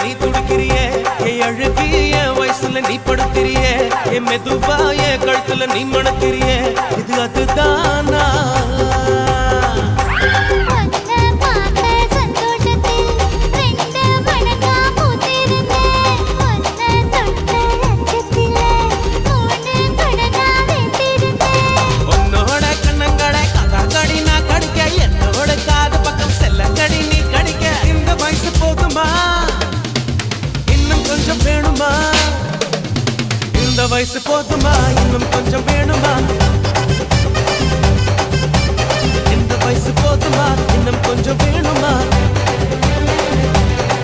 நீ துடிக்கிறியே என் அழுகி என் வயசுல நீ படுத்திரியே என் மெதுவா என் கழுத்துல நீ மணக்கிறியே இது அதுதானா இந்த வயசு போதுமா இன்னும் கொஞ்சம் வேணுமா இந்த வயசு போதுமா இன்னும் கொஞ்சம் வேணுமா